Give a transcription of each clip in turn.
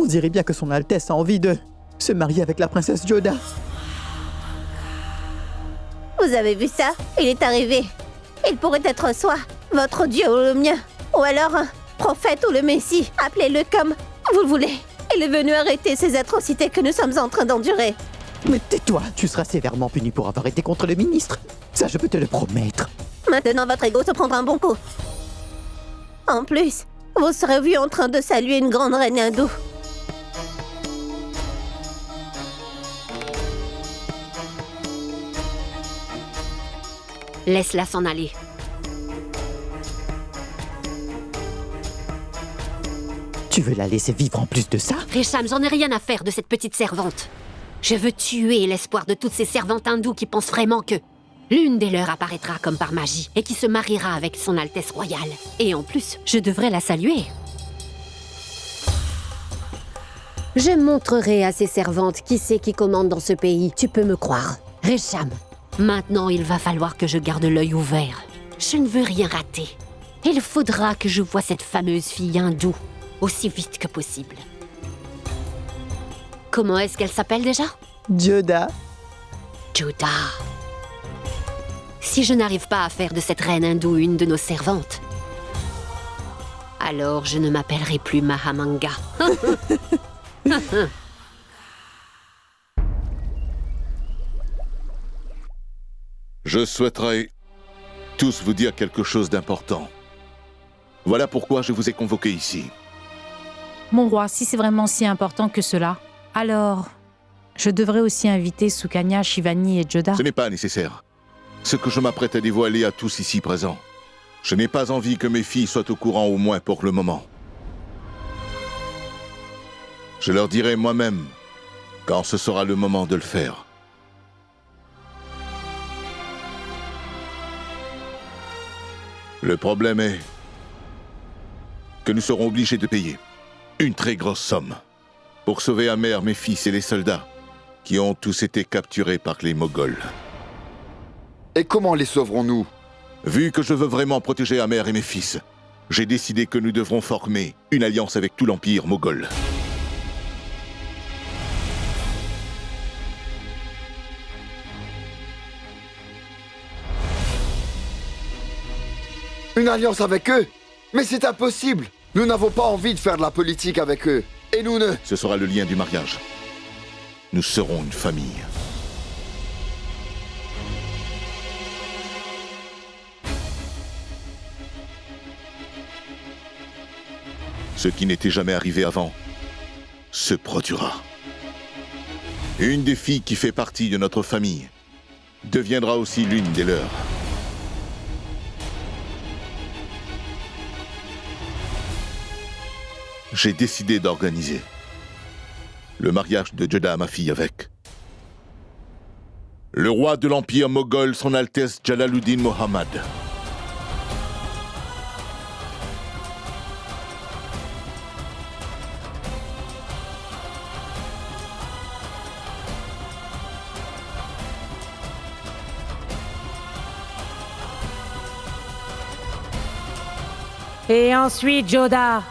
On dirait bien que son Altesse a envie de se marier avec la princesse Joda. Vous avez vu ça? Il est arrivé. Il pourrait être soit votre dieu ou le mien, ou alors un prophète ou le messie. Appelez-le comme vous le voulez. Il est venu arrêter ces atrocités que nous sommes en train d'endurer. Mais tais-toi, tu seras sévèrement puni pour avoir été contre le ministre. Ça, je peux te le promettre. Maintenant, votre ego se prendra un bon coup. En plus, vous serez vu en train de saluer une grande reine hindoue. Laisse-la s'en aller. Tu veux la laisser vivre en plus de ça? Resham, j'en ai rien à faire de cette petite servante. Je veux tuer l'espoir de toutes ces servantes hindoues qui pensent vraiment que l'une des leurs apparaîtra comme par magie et qui se mariera avec son Altesse royale. Et en plus, je devrais la saluer. Je montrerai à ces servantes qui c'est qui commande dans ce pays. Tu peux me croire. Resham, maintenant il va falloir que je garde l'œil ouvert. Je ne veux rien rater. Il faudra que je voie cette fameuse fille hindoue aussi vite que possible. Comment est-ce qu'elle s'appelle déjà? Joda. Joda. Si je n'arrive pas à faire de cette reine hindoue une de nos servantes, alors je ne m'appellerai plus Mahamanga. Je souhaiterais tous vous dire quelque chose d'important. Voilà pourquoi je vous ai convoqué ici. Mon roi, si c'est vraiment si important que cela, alors je devrais aussi inviter Sukanya, Shivani et Joda. Ce n'est pas nécessaire. Ce que je m'apprête à dévoiler à tous ici présents, je n'ai pas envie que mes filles soient au courant au moins pour le moment. Je leur dirai moi-même quand ce sera le moment de le faire. Le problème est que nous serons obligés de payer une très grosse somme pour sauver Amer, mes fils et les soldats qui ont tous été capturés par les Moghols. Et comment les sauverons-nous? Vu que je veux vraiment protéger Amer et mes fils, j'ai décidé que nous devrons former une alliance avec tout l'Empire moghol. Une alliance avec eux? Mais c'est impossible! Nous n'avons pas envie de faire de la politique avec eux. Et nous ne... Ce sera le lien du mariage. Nous serons une famille. Ce qui n'était jamais arrivé avant se produira. Une des filles qui fait partie de notre famille deviendra aussi l'une des leurs. J'ai décidé d'organiser le mariage de Joda, ma fille, avec le roi de l'Empire moghol, son Altesse Jalaluddin Mohammad. Et ensuite, Joda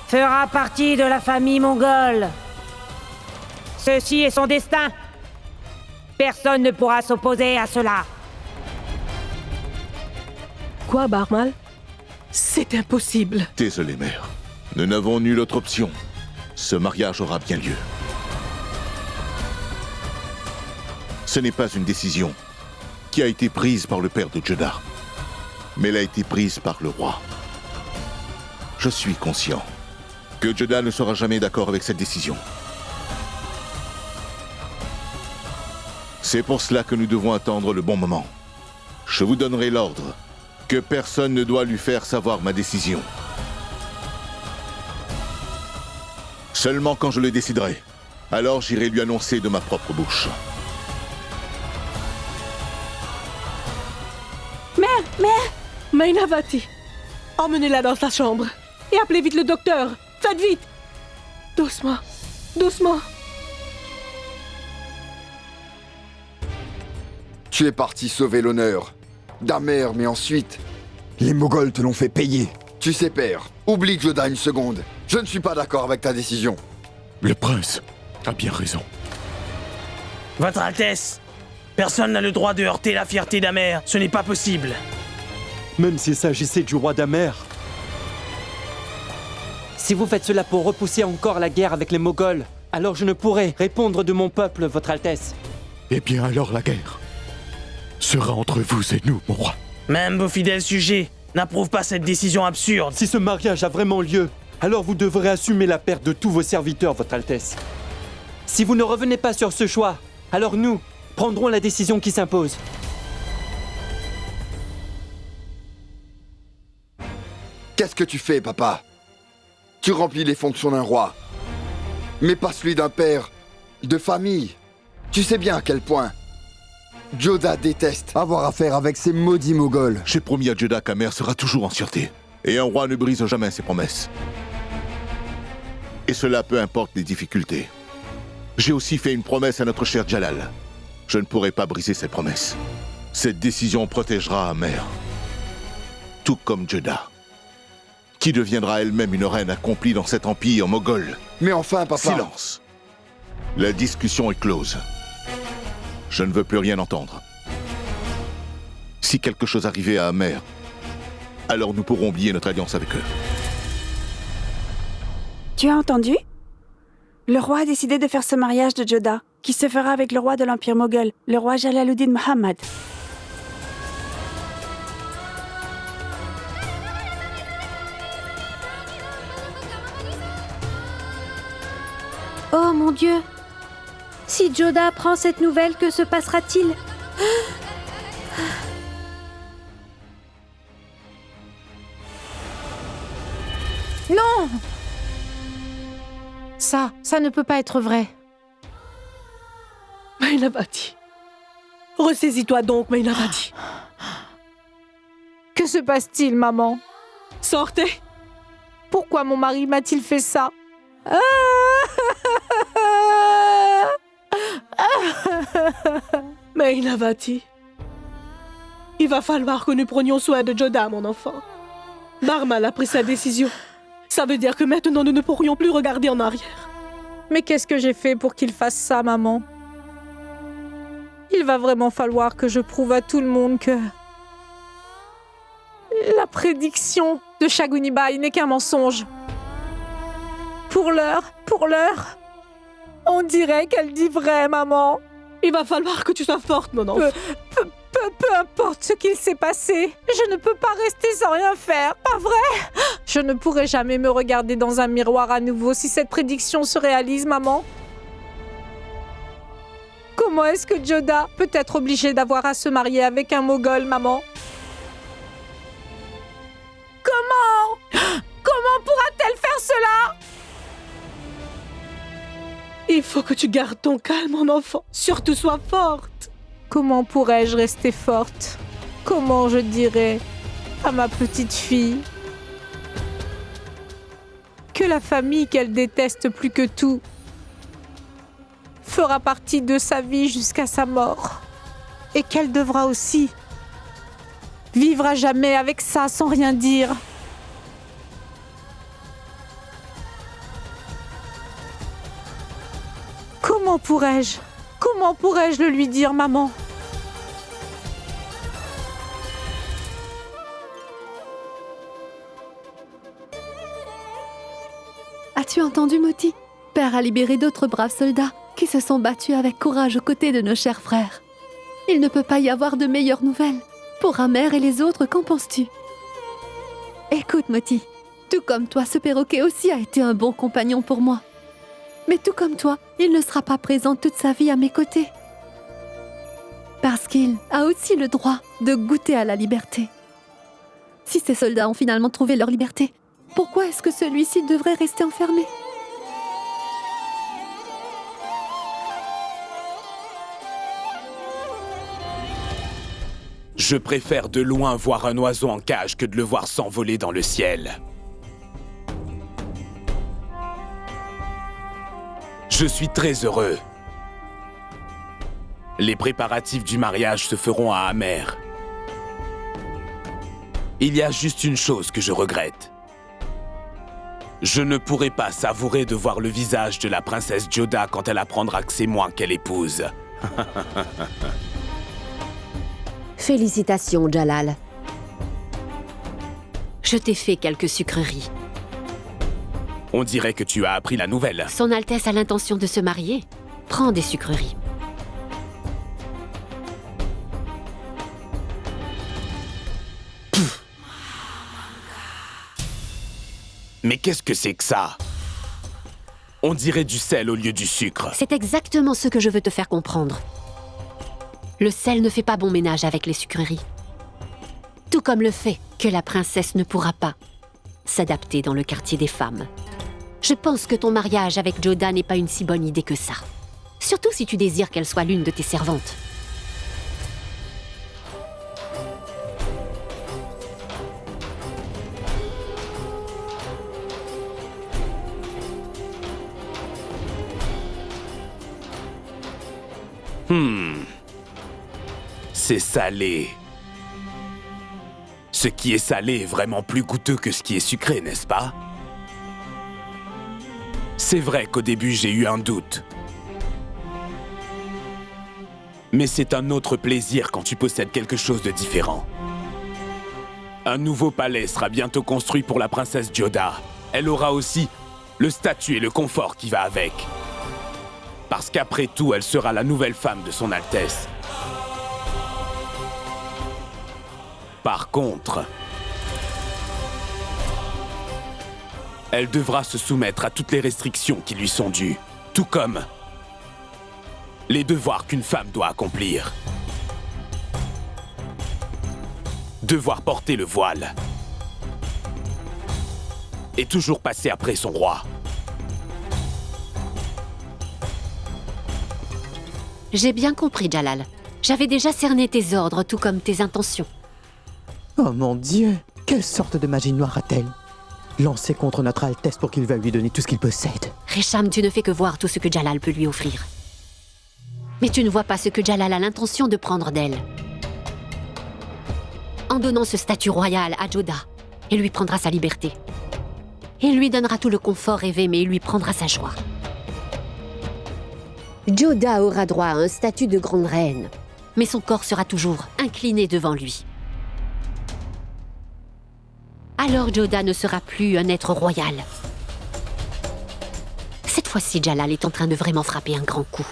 fera partie de la famille mongole. Ceci est son destin. Personne ne pourra s'opposer à cela. Quoi, Barmal? C'est impossible. Désolé, mère. Nous n'avons nulle autre option. Ce mariage aura bien lieu. Ce n'est pas une décision qui a été prise par le père de Joda, mais elle a été prise par le roi. Je suis conscient que Joda ne sera jamais d'accord avec cette décision. C'est pour cela que nous devons attendre le bon moment. Je vous donnerai l'ordre que personne ne doit lui faire savoir ma décision. Seulement quand je le déciderai, alors j'irai lui annoncer de ma propre bouche. Mère, Mainavati, emmenez-la dans sa chambre et appelez vite le docteur. Faites vite. Doucement, doucement. Tu es parti sauver l'honneur d'Amer, mais ensuite... Les Moghols te l'ont fait payer. Tu sais, père, oublie Joda une seconde. Je ne suis pas d'accord avec ta décision. Le prince a bien raison. Votre Altesse, personne n'a le droit de heurter la fierté d'Amer. Ce n'est pas possible. Même s'il s'agissait du roi d'Amer. Si vous faites cela pour repousser encore la guerre avec les Moghols, alors je ne pourrai répondre de mon peuple, Votre Altesse. Eh bien alors la guerre sera entre vous et nous, mon roi. Même vos fidèles sujets n'approuvent pas cette décision absurde. Si ce mariage a vraiment lieu, alors vous devrez assumer la perte de tous vos serviteurs, Votre Altesse. Si vous ne revenez pas sur ce choix, alors nous prendrons la décision qui s'impose. Qu'est-ce que tu fais, papa? Tu remplis les fonctions d'un roi, mais pas celui d'un père de famille. Tu sais bien à quel point Joda déteste avoir affaire avec ces maudits Moghols. J'ai promis à Joda qu'Amer sera toujours en sûreté. Et un roi ne brise jamais ses promesses. Et cela peu importe les difficultés. J'ai aussi fait une promesse à notre cher Jalal. Je ne pourrai pas briser cette promesse. Cette décision protégera Amer. Tout comme Joda, qui deviendra elle-même une reine accomplie dans cet empire moghol. Mais enfin, papa... Silence. La discussion est close. Je ne veux plus rien entendre. Si quelque chose arrivait à Amer, alors nous pourrons oublier notre alliance avec eux. Tu as entendu? Le roi a décidé de faire ce mariage de Joda, qui se fera avec le roi de l'Empire moghol, le roi Jalaluddin Muhammad. Oh mon Dieu! Si Joda apprend cette nouvelle, que se passera-t-il? Non! Ça ne peut pas être vrai. Mainavati. Ressaisis-toi donc, Mainavati. Que se passe-t-il, maman? Sortez! Pourquoi mon mari m'a-t-il fait ça? Mainavati. Il va falloir que nous prenions soin de Joda, mon enfant. Barmal a pris sa décision. Ça veut dire que maintenant nous ne pourrions plus regarder en arrière. Mais qu'est-ce que j'ai fait pour qu'il fasse ça, maman? Il va vraiment falloir que je prouve à tout le monde que... la prédiction de Shagunibai n'est qu'un mensonge. Pour l'heure, on dirait qu'elle dit vrai, maman. Il va falloir que tu sois forte, mon enfant. Peu importe ce qu'il s'est passé, je ne peux pas rester sans rien faire, pas vrai? Je ne pourrai jamais me regarder dans un miroir à nouveau si cette prédiction se réalise, maman. Comment est-ce que Joda peut être obligée d'avoir à se marier avec un Moghol, maman? Comment pourra-t-elle faire cela? Il faut que tu gardes ton calme, mon enfant. Surtout sois forte. Comment pourrais-je rester forte? Comment je dirais à ma petite fille que la famille qu'elle déteste plus que tout fera partie de sa vie jusqu'à sa mort et qu'elle devra aussi vivre à jamais avec ça sans rien dire? Comment pourrais-je le lui dire, maman? As-tu entendu, Moti? Père a libéré d'autres braves soldats qui se sont battus avec courage aux côtés de nos chers frères. Il ne peut pas y avoir de meilleures nouvelles. Pour Amer et les autres, qu'en penses-tu? Écoute, Moti, tout comme toi, ce perroquet aussi a été un bon compagnon pour moi. Mais tout comme toi, il ne sera pas présent toute sa vie à mes côtés. Parce qu'il a aussi le droit de goûter à la liberté. Si ces soldats ont finalement trouvé leur liberté, pourquoi est-ce que celui-ci devrait rester enfermé? Je préfère de loin voir un oiseau en cage que de le voir s'envoler dans le ciel. Je suis très heureux. Les préparatifs du mariage se feront à Amer. Il y a juste une chose que je regrette. Je ne pourrai pas savourer de voir le visage de la princesse Joda quand elle apprendra que c'est moi qu'elle épouse. Félicitations, Jalal. Je t'ai fait quelques sucreries. On dirait que tu as appris la nouvelle. Son Altesse a l'intention de se marier. Prends des sucreries. Mais qu'est-ce que c'est que ça? On dirait du sel au lieu du sucre. C'est exactement ce que je veux te faire comprendre. Le sel ne fait pas bon ménage avec les sucreries. Tout comme le fait que la princesse ne pourra pas s'adapter dans le quartier des femmes. Je pense que ton mariage avec Joda n'est pas une si bonne idée que ça. Surtout si tu désires qu'elle soit l'une de tes servantes. C'est salé. Ce qui est salé est vraiment plus goûteux que ce qui est sucré, n'est-ce pas? C'est vrai qu'au début, j'ai eu un doute. Mais c'est un autre plaisir quand tu possèdes quelque chose de différent. Un nouveau palais sera bientôt construit pour la princesse Joda. Elle aura aussi le statut et le confort qui va avec. Parce qu'après tout, elle sera la nouvelle femme de son Altesse. Par contre, elle devra se soumettre à toutes les restrictions qui lui sont dues, tout comme les devoirs qu'une femme doit accomplir. Devoir porter le voile et toujours passer après son roi. J'ai bien compris, Jalal. J'avais déjà cerné tes ordres, tout comme tes intentions. Oh mon Dieu, quelle sorte de magie noire a-t-elle? Lancée contre notre Altesse pour qu'il veuille lui donner tout ce qu'il possède. Resham, tu ne fais que voir tout ce que Jalal peut lui offrir. Mais tu ne vois pas ce que Jalal a l'intention de prendre d'elle. En donnant ce statut royal à Joda, il lui prendra sa liberté. Il lui donnera tout le confort rêvé, mais il lui prendra sa joie. Joda aura droit à un statut de grande reine, mais son corps sera toujours incliné devant lui. Alors Joda ne sera plus un être royal. Cette fois-ci, Jalal est en train de vraiment frapper un grand coup.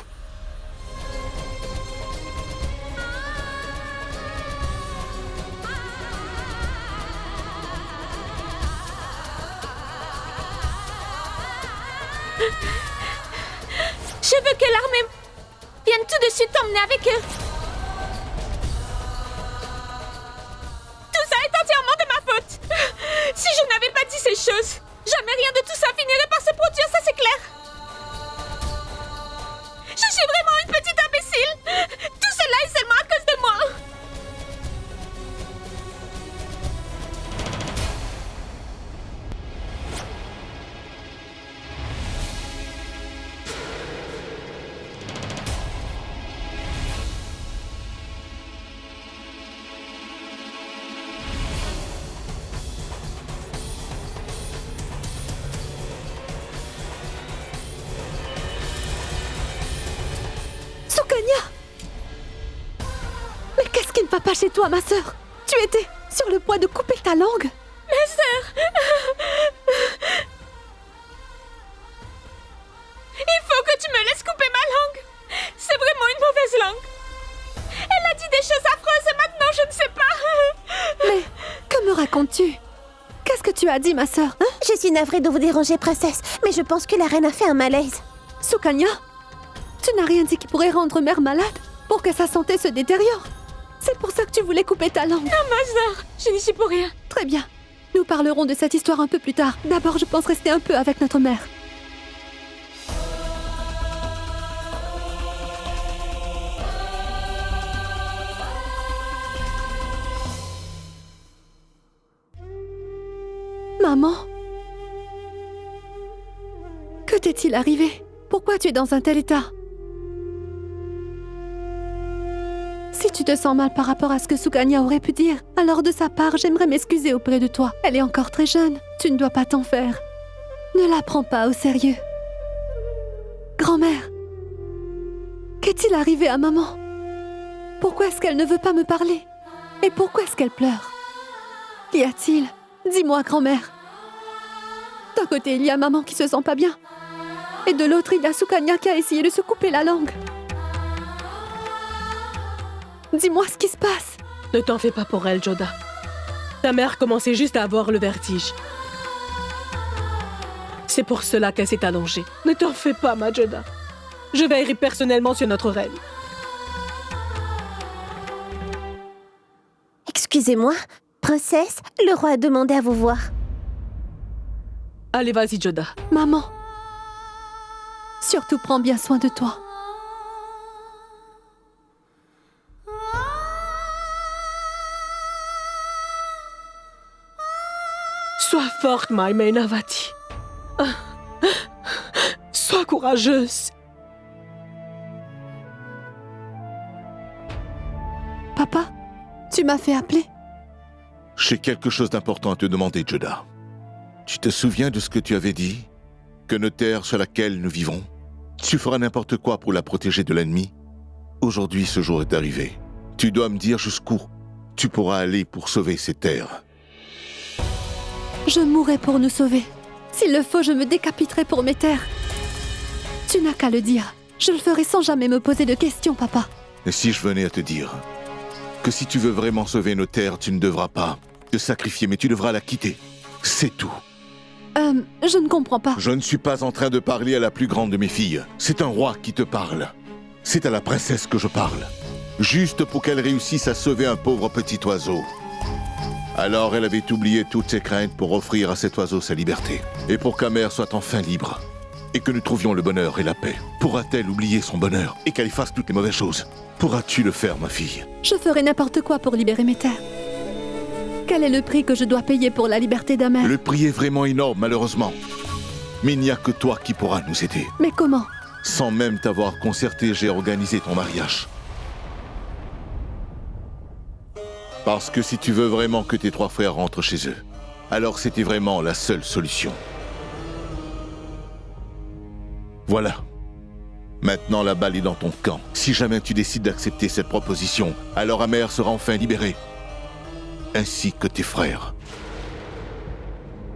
Je veux que l'armée vienne tout de suite t'emmener avec eux. Tout ça est entièrement de ma faute. Si je n'avais pas dit ces choses, jamais rien de tout ça finirait par se produire, ça c'est clair. Je suis vraiment une petite imbécile. Tout cela est seulement à cause de moi. Mais qu'est-ce qui ne va pas chez toi, ma sœur? Tu étais sur le point de couper ta langue. Ma sœur, il faut que tu me laisses couper ma langue. C'est vraiment une mauvaise langue. Elle a dit des choses affreuses et maintenant je ne sais pas. Mais que me racontes-tu? Qu'est-ce que tu as dit, ma sœur? Je suis navrée de vous déranger, princesse, mais je pense que la reine a fait un malaise. Sukanya, tu n'as rien dit qui pourrait rendre mère malade pour que sa santé se détériore. C'est pour ça que tu voulais couper ta langue. Non, ma sœur, je n'y suis pour rien. Très bien. Nous parlerons de cette histoire un peu plus tard. D'abord, je pense rester un peu avec notre mère. Maman? Que t'est-il arrivé? Pourquoi tu es dans un tel état? Si tu te sens mal par rapport à ce que Sukanya aurait pu dire, alors de sa part, j'aimerais m'excuser auprès de toi. Elle est encore très jeune. Tu ne dois pas t'en faire. Ne la prends pas au sérieux. Grand-mère, qu'est-il arrivé à maman? Pourquoi est-ce qu'elle ne veut pas me parler? Et pourquoi est-ce qu'elle pleure? Qu'y a-t-il? Dis-moi, grand-mère. D'un côté, il y a maman qui se sent pas bien. Et de l'autre, il y a Sukanya qui a essayé de se couper la langue. Dis-moi ce qui se passe. Ne t'en fais pas pour elle, Joda. Ta mère commençait juste à avoir le vertige. C'est pour cela qu'elle s'est allongée. Ne t'en fais pas, ma Joda. Je veillerai personnellement sur notre reine. Excusez-moi, princesse, le roi a demandé à vous voir. Allez, vas-y, Joda. Maman, surtout prends bien soin de toi. Sois forte, my Mainavati. Sois courageuse. Papa, tu m'as fait appeler? J'ai quelque chose d'important à te demander, Joda. Tu te souviens de ce que tu avais dit? Que nos terres sur laquelle nous vivons, tu feras n'importe quoi pour la protéger de l'ennemi? Aujourd'hui, ce jour est arrivé. Tu dois me dire jusqu'où tu pourras aller pour sauver ces terres. Je mourrai pour nous sauver. S'il le faut, je me décapiterai pour mes terres. Tu n'as qu'à le dire. Je le ferai sans jamais me poser de questions, papa. Et si je venais à te dire que si tu veux vraiment sauver nos terres, tu ne devras pas te sacrifier, mais tu devras la quitter. C'est tout. Je ne comprends pas. Je ne suis pas en train de parler à la plus grande de mes filles. C'est un roi qui te parle. C'est à la princesse que je parle. Juste pour qu'elle réussisse à sauver un pauvre petit oiseau. Alors elle avait oublié toutes ses craintes pour offrir à cet oiseau sa liberté. Et pour qu'Amer soit enfin libre. Et que nous trouvions le bonheur et la paix. Pourra-t-elle oublier son bonheur et qu'elle efface toutes les mauvaises choses? Pourras-tu le faire, ma fille? Je ferai n'importe quoi pour libérer mes terres. Quel est le prix que je dois payer pour la liberté d'Amer? Le prix est vraiment énorme, malheureusement. Mais il n'y a que toi qui pourras nous aider. Mais comment? Sans même t'avoir concerté, j'ai organisé ton mariage. Parce que si tu veux vraiment que tes 3 frères rentrent chez eux, alors c'était vraiment la seule solution. Voilà. Maintenant, la balle est dans ton camp. Si jamais tu décides d'accepter cette proposition, alors Amer sera enfin libéré. Ainsi que tes frères.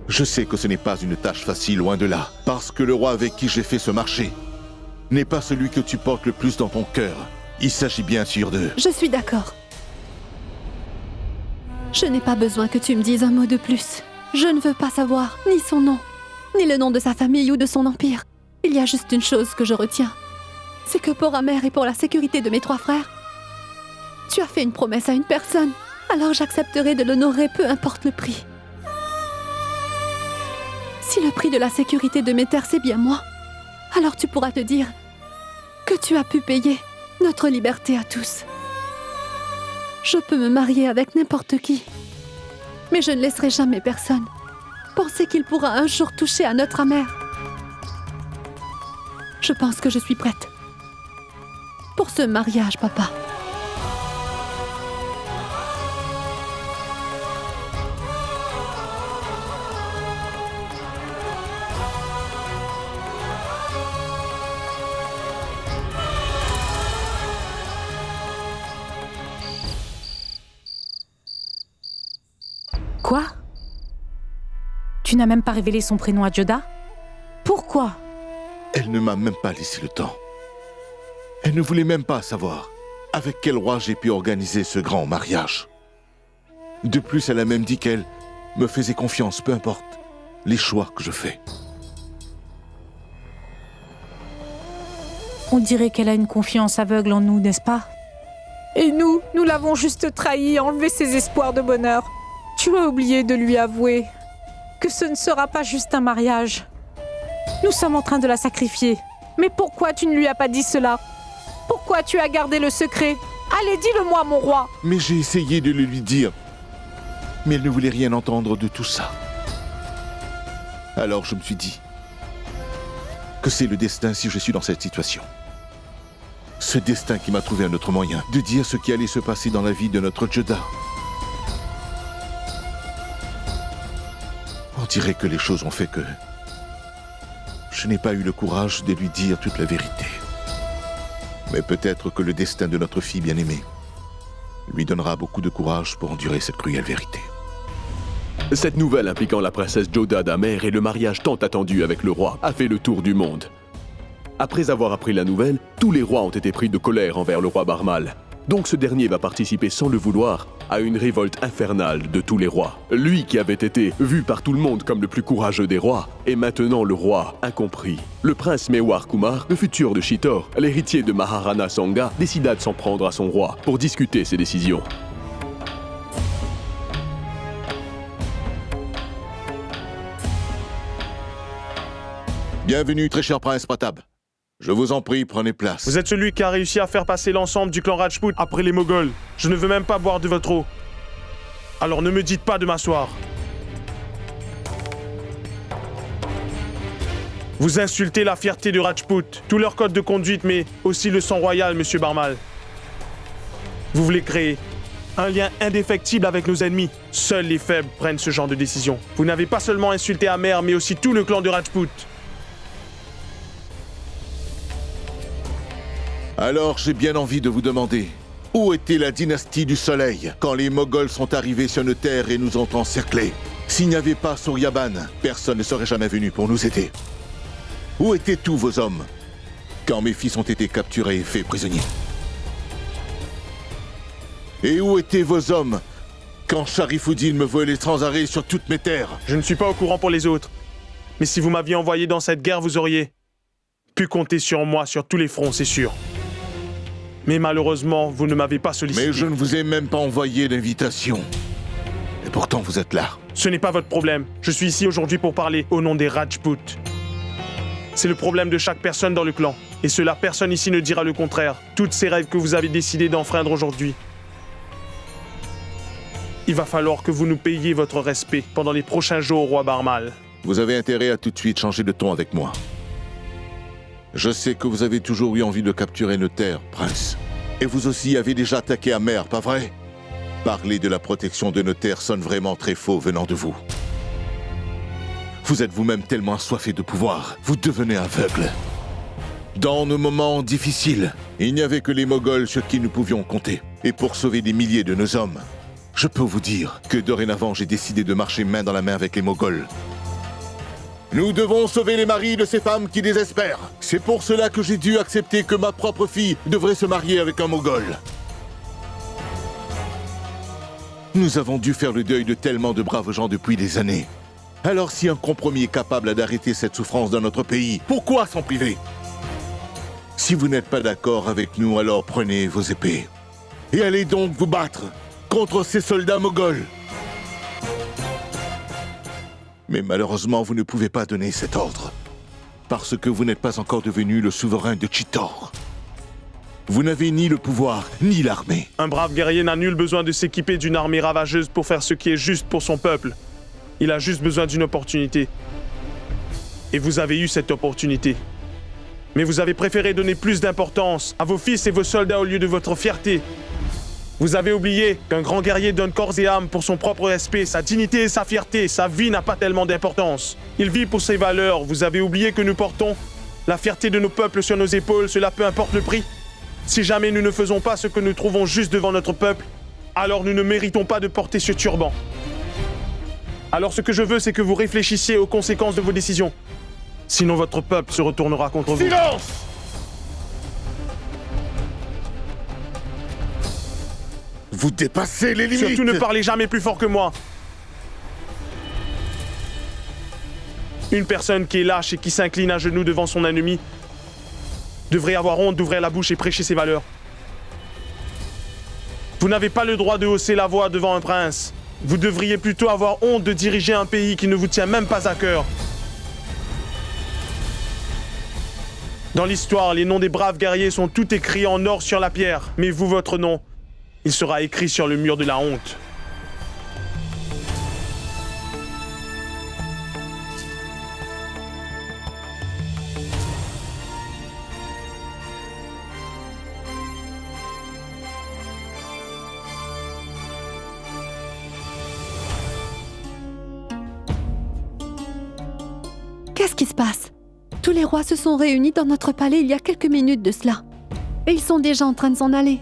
Je sais que ce n'est pas une tâche facile, loin de là, parce que le roi avec qui j'ai fait ce marché n'est pas celui que tu portes le plus dans ton cœur. Il s'agit bien sûr de... Je suis d'accord. Je n'ai pas besoin que tu me dises un mot de plus. Je ne veux pas savoir ni son nom, ni le nom de sa famille ou de son empire. Il y a juste une chose que je retiens. C'est que pour Amer et pour la sécurité de mes 3 frères, tu as fait une promesse à une personne. Alors j'accepterai de l'honorer, peu importe le prix. Si le prix de la sécurité de mes terres, c'est bien moi, alors tu pourras te dire que tu as pu payer notre liberté à tous. Je peux me marier avec n'importe qui, mais je ne laisserai jamais personne penser qu'il pourra un jour toucher à notre Amer. Je pense que je suis prête pour ce mariage, papa. Quoi? Tu n'as même pas révélé son prénom à Joda? Pourquoi? Elle ne m'a même pas laissé le temps. Elle ne voulait même pas savoir avec quel roi j'ai pu organiser ce grand mariage. De plus, elle a même dit qu'elle me faisait confiance, peu importe les choix que je fais. On dirait qu'elle a une confiance aveugle en nous, n'est-ce pas? Et nous l'avons juste trahi et enlevé ses espoirs de bonheur. Tu as oublié de lui avouer que ce ne sera pas juste un mariage. Nous sommes en train de la sacrifier. Mais pourquoi tu ne lui as pas dit cela? Pourquoi tu as gardé le secret? Allez, dis-le-moi, mon roi. Mais j'ai essayé de le lui dire. Mais elle ne voulait rien entendre de tout ça. Alors je me suis dit que c'est le destin si je suis dans cette situation. Ce destin qui m'a trouvé un autre moyen de dire ce qui allait se passer dans la vie de notre Joda. On dirait que les choses ont fait que je n'ai pas eu le courage de lui dire toute la vérité. Mais peut-être que le destin de notre fille bien-aimée lui donnera beaucoup de courage pour endurer cette cruelle vérité. Cette nouvelle impliquant la princesse Joda d'Amer et le mariage tant attendu avec le roi a fait le tour du monde. Après avoir appris la nouvelle, tous les rois ont été pris de colère envers le roi Barmal. Donc ce dernier va participer sans le vouloir à une révolte infernale de tous les rois. Lui qui avait été vu par tout le monde comme le plus courageux des rois, est maintenant le roi incompris. Le prince Mewar Kumar, le futur de Chittor, l'héritier de Maharana Sangha, décida de s'en prendre à son roi pour discuter ses décisions. Bienvenue, très cher prince Pratap. Je vous en prie, prenez place. Vous êtes celui qui a réussi à faire passer l'ensemble du clan Rajput après les Moghols. Je ne veux même pas boire de votre eau. Alors ne me dites pas de m'asseoir. Vous insultez la fierté de Rajput, tout leur code de conduite, mais aussi le sang royal, monsieur Barmal. Vous voulez créer un lien indéfectible avec nos ennemis. Seuls les faibles prennent ce genre de décision. Vous n'avez pas seulement insulté Amer, mais aussi tout le clan de Rajput. Alors j'ai bien envie de vous demander, où était la dynastie du soleil quand les Moghols sont arrivés sur nos terres et nous ont encerclés? S'il n'y avait pas Suryaban, personne ne serait jamais venu pour nous aider. Où étaient tous vos hommes quand mes fils ont été capturés et faits prisonniers? Et où étaient vos hommes quand Sharifuddin me volait sans arrêt sur toutes mes terres? Je ne suis pas au courant pour les autres. Mais si vous m'aviez envoyé dans cette guerre, vous auriez pu compter sur moi sur tous les fronts, c'est sûr. Mais malheureusement, vous ne m'avez pas sollicité. Mais je ne vous ai même pas envoyé d'invitation. Et pourtant, vous êtes là. Ce n'est pas votre problème. Je suis ici aujourd'hui pour parler au nom des Rajput. C'est le problème de chaque personne dans le clan. Et cela, personne ici ne dira le contraire. Toutes ces règles que vous avez décidé d'enfreindre aujourd'hui. Il va falloir que vous nous payiez votre respect pendant les prochains jours, roi Barmal. Vous avez intérêt à tout de suite changer de ton avec moi. Je sais que vous avez toujours eu envie de capturer nos terres, prince. Et vous aussi avez déjà attaqué Amer, pas vrai? Parler de la protection de nos terres sonne vraiment très faux venant de vous. Vous êtes vous-même tellement assoiffé de pouvoir, vous devenez aveugle. Dans nos moments difficiles, il n'y avait que les Moghols sur qui nous pouvions compter. Et pour sauver des milliers de nos hommes, je peux vous dire que dorénavant j'ai décidé de marcher main dans la main avec les Moghols. Nous devons sauver les maris de ces femmes qui désespèrent. C'est pour cela que j'ai dû accepter que ma propre fille devrait se marier avec un Moghol. Nous avons dû faire le deuil de tellement de braves gens depuis des années. Alors si un compromis est capable d'arrêter cette souffrance dans notre pays, pourquoi s'en priver? Si vous n'êtes pas d'accord avec nous, alors prenez vos épées. Et allez donc vous battre contre ces soldats moghols. Mais malheureusement, vous ne pouvez pas donner cet ordre. Parce que vous n'êtes pas encore devenu le souverain de Chittor. Vous n'avez ni le pouvoir, ni l'armée. Un brave guerrier n'a nul besoin de s'équiper d'une armée ravageuse pour faire ce qui est juste pour son peuple. Il a juste besoin d'une opportunité. Et vous avez eu cette opportunité. Mais vous avez préféré donner plus d'importance à vos fils et vos soldats au lieu de votre fierté. Vous avez oublié qu'un grand guerrier donne corps et âme pour son propre respect, sa dignité et sa fierté. Sa vie n'a pas tellement d'importance. Il vit pour ses valeurs. Vous avez oublié que nous portons la fierté de nos peuples sur nos épaules, cela peu importe le prix. Si jamais nous ne faisons pas ce que nous trouvons juste devant notre peuple, alors nous ne méritons pas de porter ce turban. Alors ce que je veux, c'est que vous réfléchissiez aux conséquences de vos décisions. Sinon votre peuple se retournera contre vous. Silence! Vous dépassez les limites! Surtout ne parlez jamais plus fort que moi. Une personne qui est lâche et qui s'incline à genoux devant son ennemi devrait avoir honte d'ouvrir la bouche et prêcher ses valeurs. Vous n'avez pas le droit de hausser la voix devant un prince. Vous devriez plutôt avoir honte de diriger un pays qui ne vous tient même pas à cœur. Dans l'histoire, les noms des braves guerriers sont tous écrits en or sur la pierre. Mais vous, votre nom, il sera écrit sur le mur de la honte. Qu'est-ce qui se passe? Tous les rois se sont réunis dans notre palais il y a quelques minutes de cela. Et ils sont déjà en train de s'en aller.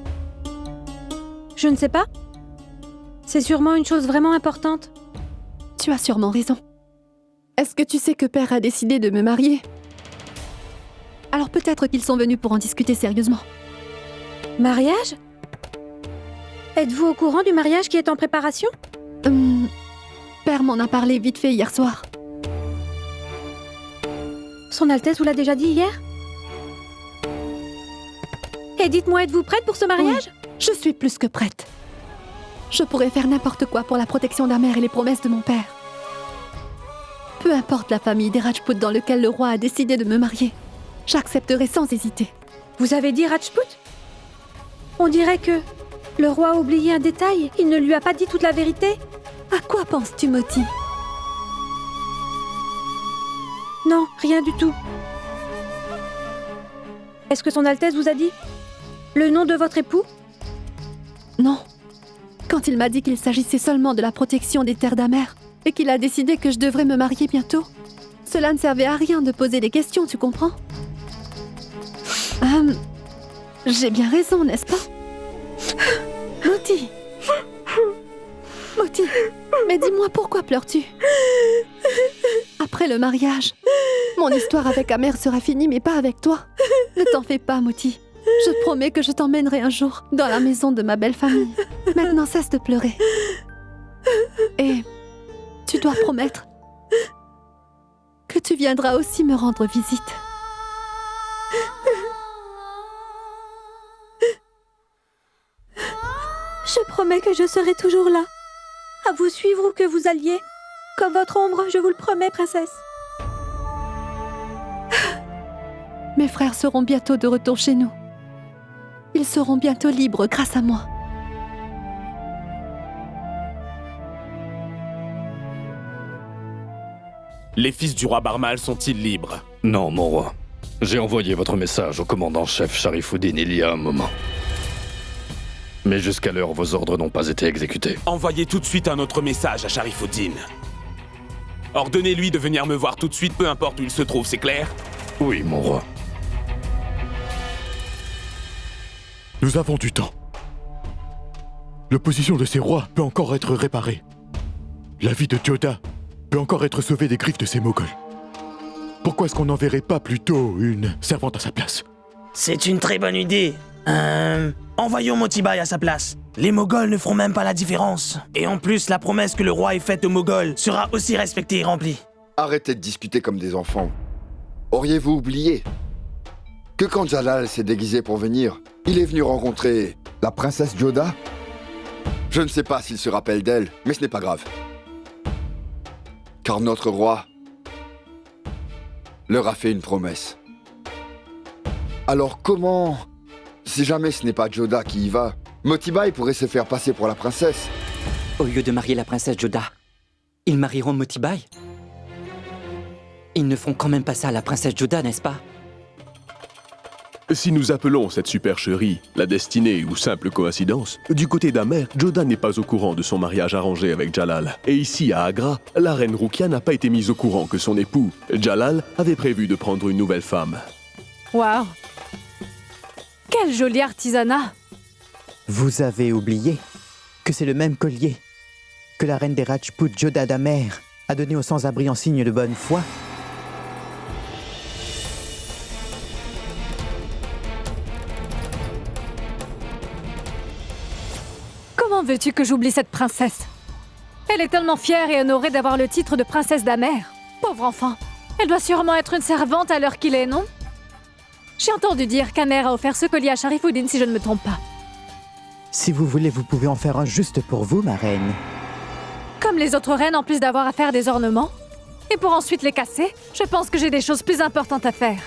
Je ne sais pas. C'est sûrement une chose vraiment importante. Tu as sûrement raison. Est-ce que tu sais que Père a décidé de me marier? Alors peut-être qu'ils sont venus pour en discuter sérieusement. Mariage? Êtes-vous au courant du mariage qui est en préparation? Père m'en a parlé vite fait hier soir. Son Altesse vous l'a déjà dit hier? Et dites-moi, êtes-vous prête pour ce mariage? Oui, je suis plus que prête. Je pourrais faire n'importe quoi pour la protection d'Amer et les promesses de mon père. Peu importe la famille des Rajput dans laquelle le roi a décidé de me marier, j'accepterai sans hésiter. Vous avez dit Rajput? On dirait que le roi a oublié un détail. Il ne lui a pas dit toute la vérité. À quoi penses-tu, Moti? Non, rien du tout. Est-ce que son Altesse vous a dit le nom de votre époux? Non. Quand il m'a dit qu'il s'agissait seulement de la protection des terres d'Amer et qu'il a décidé que je devrais me marier bientôt, cela ne servait à rien de poser des questions, tu comprends? J'ai bien raison, n'est-ce pas? Moti! Moti, mais dis-moi, pourquoi pleures-tu? Après le mariage, mon histoire avec Amer sera finie, mais pas avec toi. Ne t'en fais pas, Moti. Je promets que je t'emmènerai un jour dans la maison de ma belle famille. Maintenant, cesse de pleurer. Et tu dois promettre que tu viendras aussi me rendre visite. Je promets que je serai toujours là, à vous suivre où que vous alliez. Comme votre ombre, je vous le promets, princesse. Mes frères seront bientôt de retour chez nous. Ils seront bientôt libres grâce à moi. Les fils du roi Barmal sont-ils libres? Non, mon roi. J'ai envoyé votre message au commandant-chef Sharifuddin il y a un moment. Mais jusqu'à l'heure, vos ordres n'ont pas été exécutés. Envoyez tout de suite un autre message à Sharifuddin. Ordonnez-lui de venir me voir tout de suite, peu importe où il se trouve, c'est clair? Oui, mon roi. Nous avons du temps. L'opposition de ces rois peut encore être réparée. La vie de Joda peut encore être sauvée des griffes de ces Moghols. Pourquoi est-ce qu'on n'enverrait pas plutôt une servante à sa place? C'est une très bonne idée. Envoyons Motibai à sa place. Les Moghols ne feront même pas la différence. Et en plus, la promesse que le roi ait faite aux Moghols sera aussi respectée et remplie. Arrêtez de discuter comme des enfants. Auriez-vous oublié que quand Jalal s'est déguisé pour venir, il est venu rencontrer la princesse Joda? Je ne sais pas s'il se rappelle d'elle, mais ce n'est pas grave. Car notre roi leur a fait une promesse. Alors comment, si jamais ce n'est pas Joda qui y va, Motibai pourrait se faire passer pour la princesse? Au lieu de marier la princesse Joda, ils marieront Motibai? Ils ne feront quand même pas ça à la princesse Joda, n'est-ce pas? Si nous appelons cette supercherie la destinée ou simple coïncidence, du côté d'Amer, Joda n'est pas au courant de son mariage arrangé avec Jalal. Et ici, à Agra, la reine Rukia n'a pas été mise au courant que son époux, Jalal, avait prévu de prendre une nouvelle femme. Waouh! Quel joli artisanat! Vous avez oublié que c'est le même collier que la reine des Rajput Joda d'Amer a donné aux sans-abri en signe de bonne foi. Comment veux-tu que j'oublie cette princesse? Elle est tellement fière et honorée d'avoir le titre de princesse d'Amer. Pauvre enfant. Elle doit sûrement être une servante à l'heure qu'il est, non? J'ai entendu dire qu'Amer a offert ce collier à Sharifuddin, si je ne me trompe pas. Si vous voulez, vous pouvez en faire un juste pour vous, ma reine. Comme les autres reines, en plus d'avoir à faire des ornements, et pour ensuite les casser, je pense que j'ai des choses plus importantes à faire.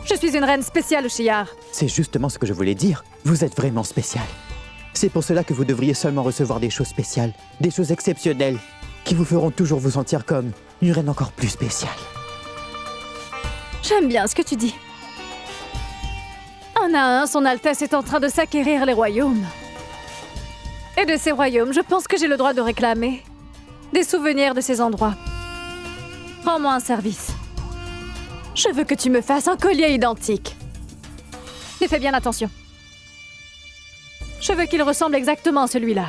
Je suis une reine spéciale, Shiar. C'est justement ce que je voulais dire. Vous êtes vraiment spéciale. C'est pour cela que vous devriez seulement recevoir des choses spéciales, des choses exceptionnelles, qui vous feront toujours vous sentir comme une reine encore plus spéciale. J'aime bien ce que tu dis. Un à un, son Altesse est en train de s'acquérir les royaumes. Et de ces royaumes, je pense que j'ai le droit de réclamer des souvenirs de ces endroits. Rends-moi un service. Je veux que tu me fasses un collier identique. Et fais bien attention. Je veux qu'il ressemble exactement à celui-là.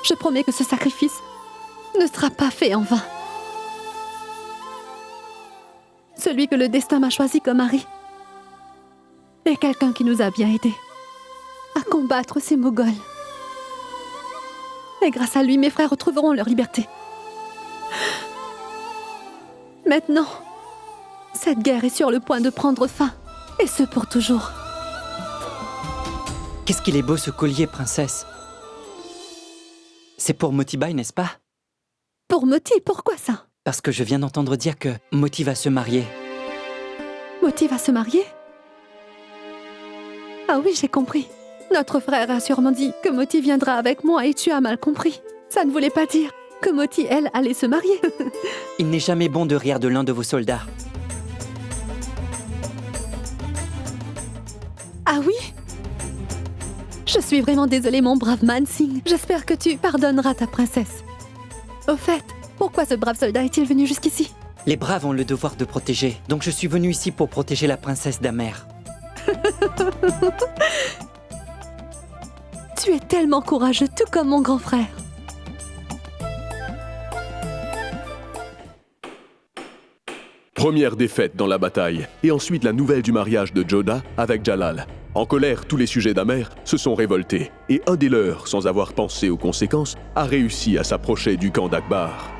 Je promets que ce sacrifice ne sera pas fait en vain. Celui que le destin m'a choisi comme mari est quelqu'un qui nous a bien aidés à combattre ces Moghols. Et grâce à lui, mes frères retrouveront leur liberté. Maintenant, cette guerre est sur le point de prendre fin, et ce pour toujours. Qu'est-ce qu'il est beau ce collier, princesse. C'est pour Motibai, n'est-ce pas? Pour Moti, pourquoi ça? Parce que je viens d'entendre dire que Moti va se marier. Moti va se marier? Ah oui, j'ai compris. Notre frère a sûrement dit que Moti viendra avec moi et tu as mal compris. Ça ne voulait pas dire que Moti, elle, allait se marier. Il n'est jamais bon de rire de l'un de vos soldats. Ah oui? Je suis vraiment désolée, mon brave Mansingh. J'espère que tu pardonneras ta princesse. Au fait, pourquoi ce brave soldat est-il venu jusqu'ici? Les braves ont le devoir de protéger, donc je suis venu ici pour protéger la princesse d'Amer. Tu es tellement courageux, tout comme mon grand frère. Première défaite dans la bataille, et ensuite la nouvelle du mariage de Jodah avec Jalal. En colère, tous les sujets d'Amer se sont révoltés, et un des leurs, sans avoir pensé aux conséquences, a réussi à s'approcher du camp d'Akbar.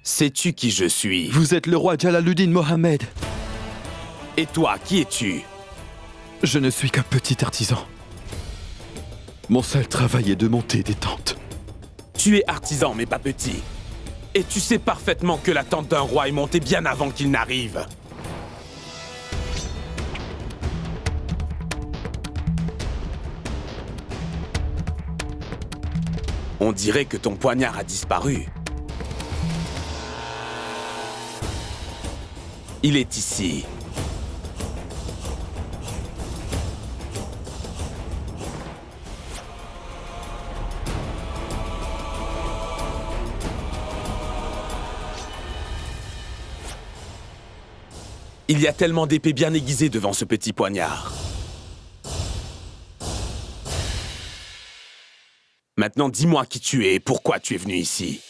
Sais-tu qui je suis? Vous êtes le roi Jalaluddin Mohammed. Et toi, qui es-tu? Je ne suis qu'un petit artisan. Mon seul travail est de monter des tentes. Tu es artisan, mais pas petit. Et tu sais parfaitement que la tente d'un roi est montée bien avant qu'il n'arrive. On dirait que ton poignard a disparu. Il est ici. Il y a tellement d'épées bien aiguisées devant ce petit poignard. Maintenant, dis-moi qui tu es et pourquoi tu es venu ici.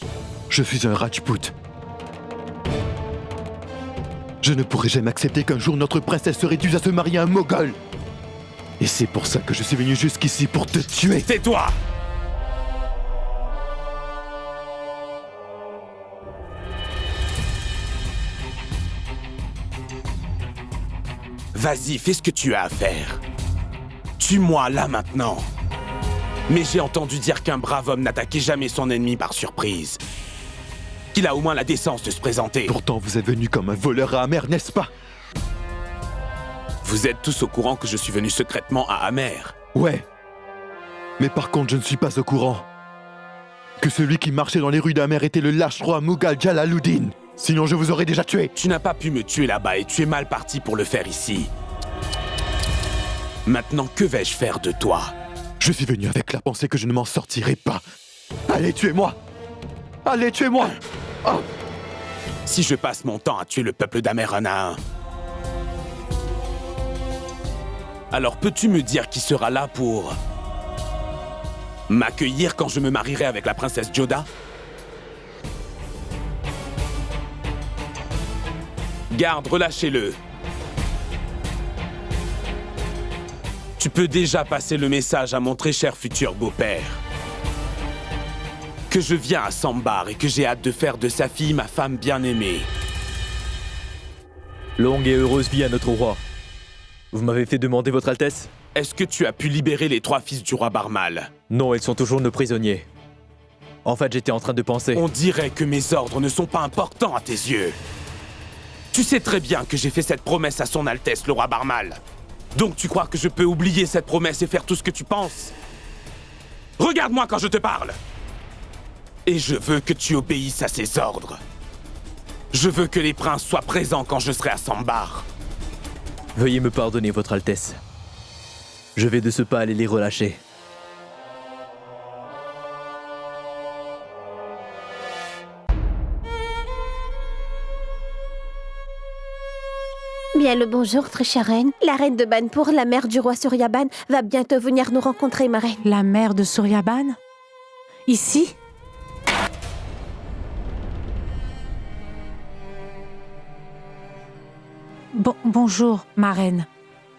Je suis un Rajput. Je ne pourrai jamais accepter qu'un jour notre princesse se réduise à se marier à un Moghol. Et c'est pour ça que je suis venu jusqu'ici pour te tuer. Tais-toi! Vas-y, fais ce que tu as à faire. Tue-moi là maintenant. Mais j'ai entendu dire qu'un brave homme n'attaquait jamais son ennemi par surprise. Qu'il a au moins la décence de se présenter. Pourtant, vous êtes venu comme un voleur à Amer, n'est-ce pas? Vous êtes tous au courant que je suis venu secrètement à Amer. Ouais. Mais par contre, je ne suis pas au courant que celui qui marchait dans les rues d'Amer était le lâche roi Mughal Jalaluddin. Sinon, je vous aurais déjà tué. Tu n'as pas pu me tuer là-bas et tu es mal parti pour le faire ici. Maintenant, que vais-je faire de toi? Je suis venu avec la pensée que je ne m'en sortirai pas. Allez, tuez-moi! Allez, tuez-moi! Oh. Si je passe mon temps à tuer le peuple d'Amer un à un, alors peux-tu me dire qui sera là pour m'accueillir quand je me marierai avec la princesse Jodah? Garde, relâchez-le. Tu peux déjà passer le message à mon très cher futur beau-père. Que que je viens à Sambar et que j'ai hâte de faire de sa fille ma femme bien-aimée. Longue et heureuse vie à notre roi. Vous m'avez fait demander votre Altesse? Est-ce que tu as pu libérer les 3 fils du roi Barmal? Non, ils sont toujours nos prisonniers. En fait, j'étais en train de penser... On dirait que mes ordres ne sont pas importants à tes yeux. Tu sais très bien que j'ai fait cette promesse à son Altesse, le roi Barmal. Donc tu crois que je peux oublier cette promesse et faire tout ce que tu penses? Regarde-moi quand je te parle! Et je veux que tu obéisses à ses ordres. Je veux que les princes soient présents quand je serai à Sambar. Veuillez me pardonner, votre Altesse. Je vais de ce pas aller les relâcher. Bien le bonjour, très chère reine. La reine de Banpur, la mère du roi Suryaban, va bientôt venir nous rencontrer, ma reine. La mère de Suryaban? Ici? Bonjour, ma reine.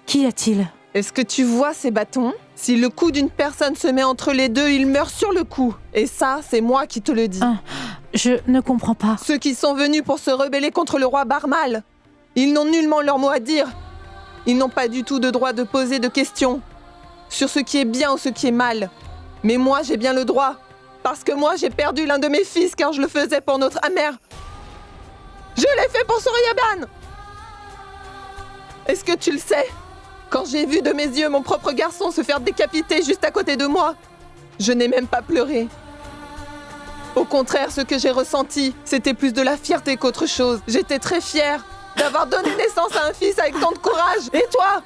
Qu'y a-t-il? Est-ce que tu vois ces bâtons? Si le cou d'une personne se met entre les deux, il meurt sur le coup. Et ça, c'est moi qui te le dis. Je ne comprends pas. Ceux qui sont venus pour se rebeller contre le roi Barmal, ils n'ont nullement leur mot à dire. Ils n'ont pas du tout de droit de poser de questions sur ce qui est bien ou ce qui est mal. Mais moi, j'ai bien le droit. Parce que moi, j'ai perdu l'un de mes fils car je le faisais pour notre amère. Je l'ai fait pour Suryaban. Est-ce que tu le sais? Quand j'ai vu de mes yeux mon propre garçon se faire décapiter juste à côté de moi, je n'ai même pas pleuré. Au contraire, ce que j'ai ressenti, c'était plus de la fierté qu'autre chose. J'étais très fière d'avoir donné naissance à un fils avec tant de courage. Et toi?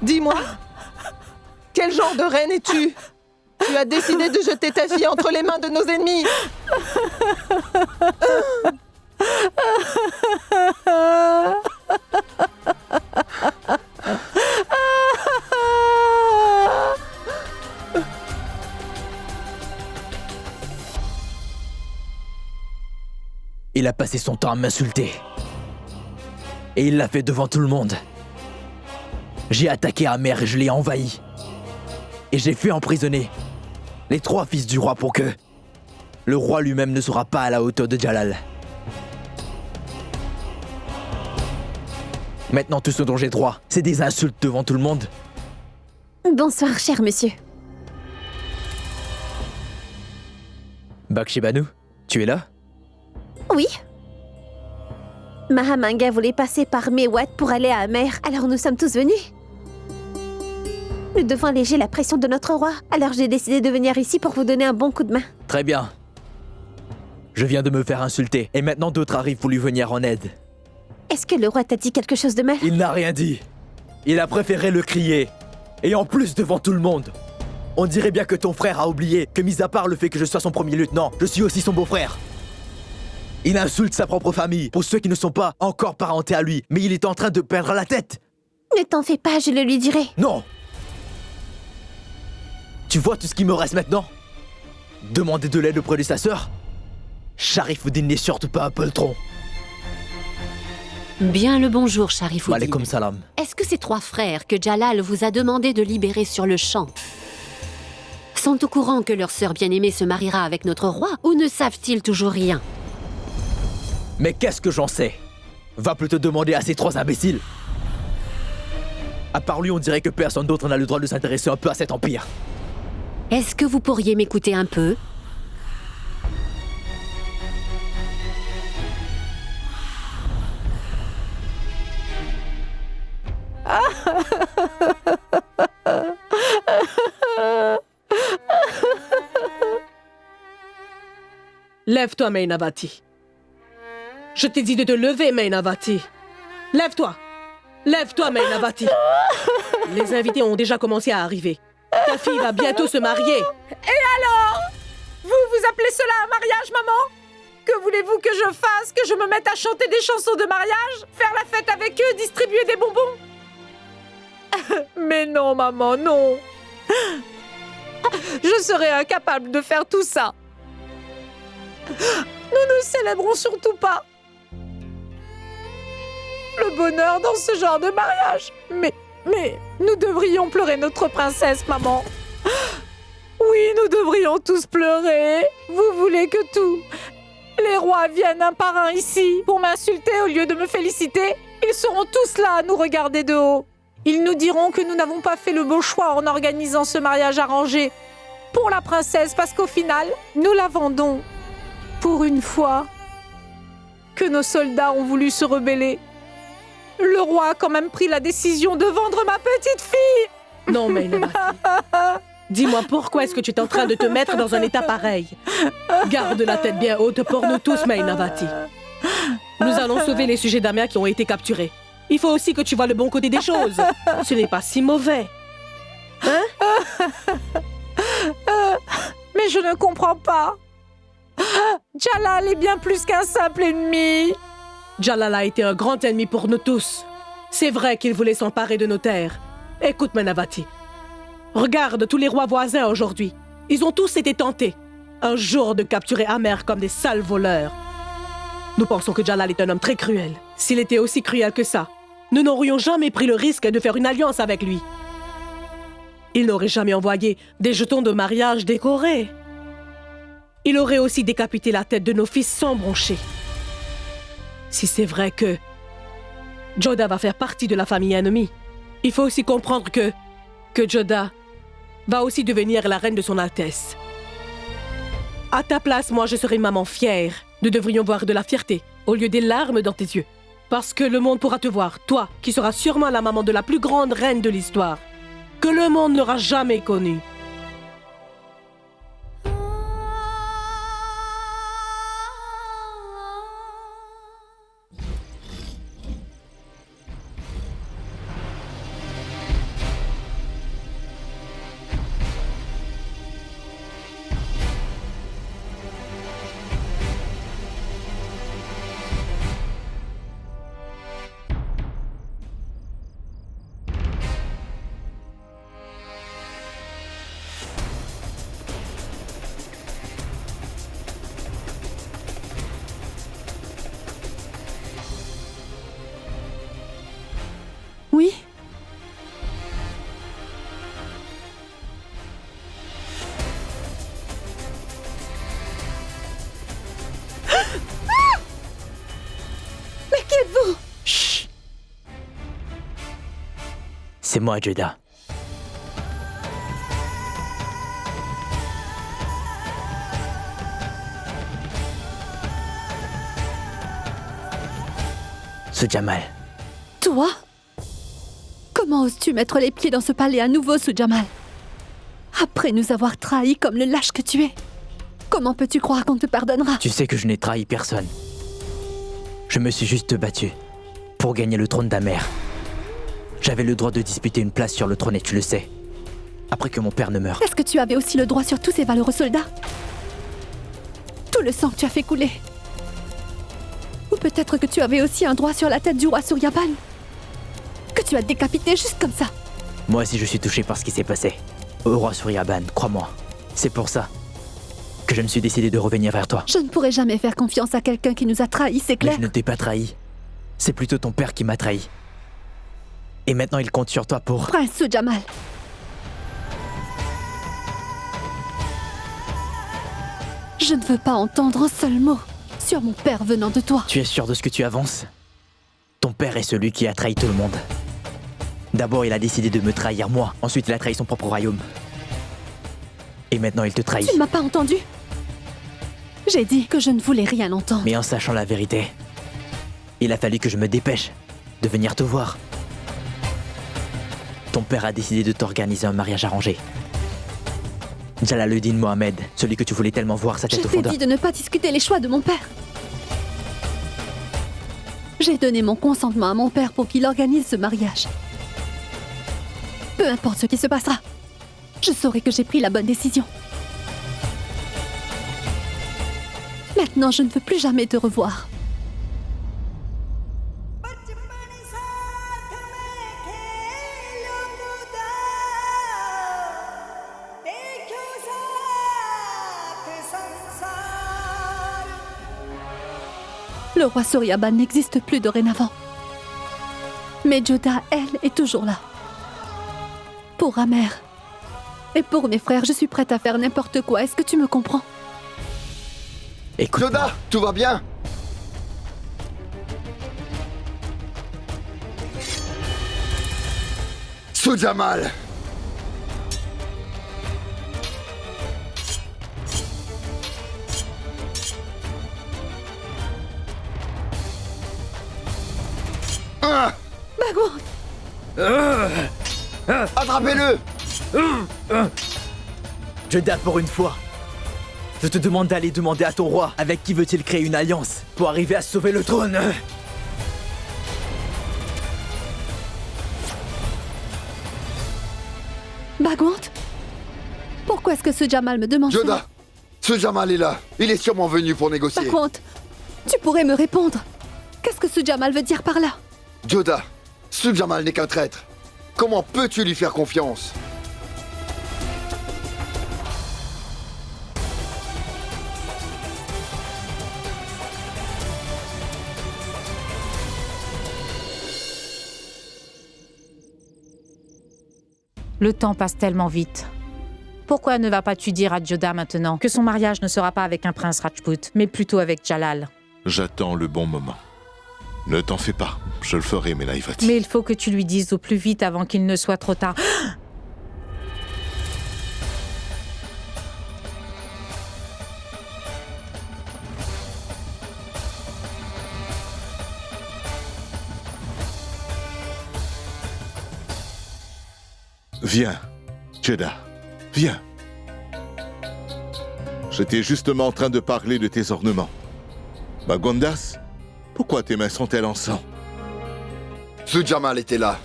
Dis-moi, quel genre de reine es-tu? Tu as décidé de jeter ta fille entre les mains de nos ennemis. Il a passé son temps à m'insulter. Et il l'a fait devant tout le monde. J'ai attaqué Amer et je l'ai envahi. Et j'ai fait emprisonner les 3 fils du roi pour que le roi lui-même ne sera pas à la hauteur de Jalal. Maintenant, tout ce dont j'ai droit, c'est des insultes devant tout le monde. Bonsoir, cher monsieur. Bakshi Banu, tu es là? Oui. Mahamanga voulait passer par Mewat pour aller à Amer, alors nous sommes tous venus. Nous devons alléger la pression de notre roi, alors j'ai décidé de venir ici pour vous donner un bon coup de main. Très bien. Je viens de me faire insulter, et maintenant d'autres arrivent pour lui venir en aide. Est-ce que le roi t'a dit quelque chose de mal? Il n'a rien dit. Il a préféré le crier. Et en plus devant tout le monde. On dirait bien que ton frère a oublié que, mis à part le fait que je sois son premier lieutenant, je suis aussi son beau-frère. Il insulte sa propre famille, pour ceux qui ne sont pas encore parentés à lui, mais il est en train de perdre la tête. Ne t'en fais pas, je le lui dirai. Non. Tu vois tout ce qui me reste maintenant? Demander de l'aide auprès de sa sœur? Sharifuddin n'est surtout pas un poltron. Bien le bonjour, Sharifuddin. Walaikum salam. Est-ce que ces 3 frères que Jalal vous a demandé de libérer sur le champ sont au courant que leur sœur bien-aimée se mariera avec notre roi, ou ne savent-ils toujours rien? Mais qu'est-ce que j'en sais? Va plutôt demander à ces 3 imbéciles. À part lui, on dirait que personne d'autre n'a le droit de s'intéresser un peu à cet empire. Est-ce que vous pourriez m'écouter un peu? Lève-toi, Mainavati. Je t'ai dit de te lever, Mainavati. Lève-toi. Lève-toi, Mainavati. Les invités ont déjà commencé à arriver. Ta fille va bientôt se marier. Et alors? Vous appelez cela un mariage, maman? Que voulez-vous que je fasse? Que je me mette à chanter des chansons de mariage? Faire la fête avec eux? Distribuer des bonbons? Mais non, maman, non. Je serais incapable de faire tout ça. Nous ne célébrons surtout pas le bonheur dans ce genre de mariage. Mais nous devrions pleurer notre princesse, maman. Oui, Oui, nous devrions tous pleurer. Vous voulez que tous les rois viennent un par un ici pour m'insulter au lieu de me féliciter? Ils seront tous là à nous regarder de haut. Ils nous diront que nous n'avons pas fait le beau choix en organisant ce mariage arrangé pour la princesse parce qu'au final, nous la vendons. Pour une fois que nos soldats ont voulu se rebeller, le roi a quand même pris la décision de vendre ma petite fille. Non, Mainavati. Dis-moi pourquoi est-ce que tu es en train de te mettre dans un état pareil? Garde la tête bien haute pour nous tous, Mainavati. Nous allons sauver les sujets d'Amer qui ont été capturés. Il faut aussi que tu vois le bon côté des choses. Ce n'est pas si mauvais. Hein? Mais je ne comprends pas. Jalal est bien plus qu'un simple ennemi. Jalal a été un grand ennemi pour nous tous. C'est vrai qu'il voulait s'emparer de nos terres. Écoute, Mainavati. Regarde tous les rois voisins aujourd'hui. Ils ont tous été tentés un jour de capturer Amer comme des sales voleurs. Nous pensons que Jalal est un homme très cruel. S'il était aussi cruel que ça, nous n'aurions jamais pris le risque de faire une alliance avec lui. Il n'aurait jamais envoyé des jetons de mariage décorés. Il aurait aussi décapité la tête de nos fils sans broncher. Si c'est vrai que Joda va faire partie de la famille ennemie, il faut aussi comprendre que Joda va aussi devenir la reine de son Altesse. À ta place, moi, je serai une maman fière. Nous devrions voir de la fierté au lieu des larmes dans tes yeux. Parce que le monde pourra te voir, toi, qui seras sûrement la maman de la plus grande reine de l'histoire, que le monde n'aura jamais connue. Oui? Mais qui êtes-vous? Chut. C'est moi, Joda. Ce Jamal. Toi? Comment oses-tu mettre les pieds dans ce palais à nouveau, Sujamal? Après nous avoir trahis comme le lâche que tu es, comment peux-tu croire qu'on te pardonnera? Tu sais que je n'ai trahi personne. Je me suis juste battu pour gagner le trône d'Amer. J'avais le droit de disputer une place sur le trône et tu le sais. Après que mon père ne meure. Est-ce que tu avais aussi le droit sur tous ces valeureux soldats? Tout le sang que tu as fait couler? Ou peut-être que tu avais aussi un droit sur la tête du roi Suryaban? Que tu as décapité juste comme ça? Moi aussi je suis touché par ce qui s'est passé. Au roi Suryaban, crois-moi. C'est pour ça que je me suis décidé de revenir vers toi. Je ne pourrai jamais faire confiance à quelqu'un qui nous a trahis, c'est clair? Mais je ne t'ai pas trahi. C'est plutôt ton père qui m'a trahi. Et maintenant il compte sur toi pour... Prince Sujamal. Je ne veux pas entendre un seul mot sur mon père venant de toi. Tu es sûr de ce que tu avances? Ton père est celui qui a trahi tout le monde. D'abord, il a décidé de me trahir moi. Ensuite, il a trahi son propre royaume. Et maintenant, il te trahit. Tu ne m'as pas entendu? J'ai dit que je ne voulais rien entendre. Mais en sachant la vérité, il a fallu que je me dépêche de venir te voir. Ton père a décidé de t'organiser un mariage arrangé. Jalaluddin Mohamed, celui que tu voulais tellement voir sa tête au fond Je t'ai dit de ne pas discuter les choix de mon père. J'ai donné mon consentement à mon père pour qu'il organise ce mariage. Peu importe ce qui se passera, je saurai que j'ai pris la bonne décision. Maintenant, je ne veux plus jamais te revoir. Le roi Suryaban n'existe plus dorénavant. Mais Joda, elle, est toujours là. Pour Amer Et pour mes frères, je suis prête à faire n'importe quoi. Est-ce que tu me comprends? Écoute. Joda, tout va bien? Sujamal! Bagwan! Attrapez-le! Joda, pour une fois. Je te demande d'aller demander à ton roi avec qui veut-il créer une alliance pour arriver à sauver le trône. Bagwant? Pourquoi est-ce que ce Jamal me demande Joda, cela? ce Jamal est là. Il est sûrement venu pour négocier. Bagwant, tu pourrais me répondre. Qu'est-ce que ce Jamal veut dire par là? Joda, ce Jamal n'est qu'un traître. Comment peux-tu lui faire confiance? Le temps passe tellement vite. Pourquoi ne vas-tu dire à Joda maintenant que son mariage ne sera pas avec un prince Rajput, mais plutôt avec Jalal? J'attends le bon moment. Ne t'en fais pas, je le ferai, Melaivati. Mais il faut que tu lui dises au plus vite avant qu'il ne soit trop tard. Viens, Joda, viens. J'étais justement en train de parler de tes ornements. Bagwandas, pourquoi tes mains sont-elles en sang? Ce Jamal était là.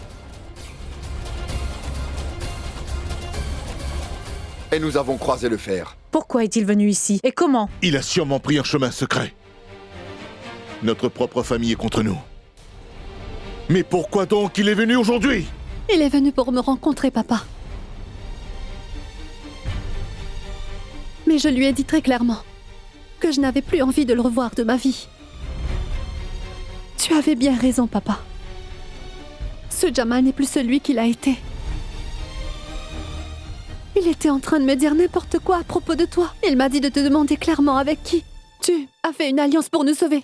Et nous avons croisé le fer. Pourquoi est-il venu ici? Et comment? Il a sûrement pris un chemin secret. Notre propre famille est contre nous. Mais pourquoi donc il est venu aujourd'hui? Il est venu pour me rencontrer, papa. Mais je lui ai dit très clairement que je n'avais plus envie de le revoir de ma vie. Tu avais bien raison, papa. Ce Jamal n'est plus celui qu'il a été. Il était en train de me dire n'importe quoi à propos de toi. Il m'a dit de te demander clairement avec qui tu as fait une alliance pour nous sauver.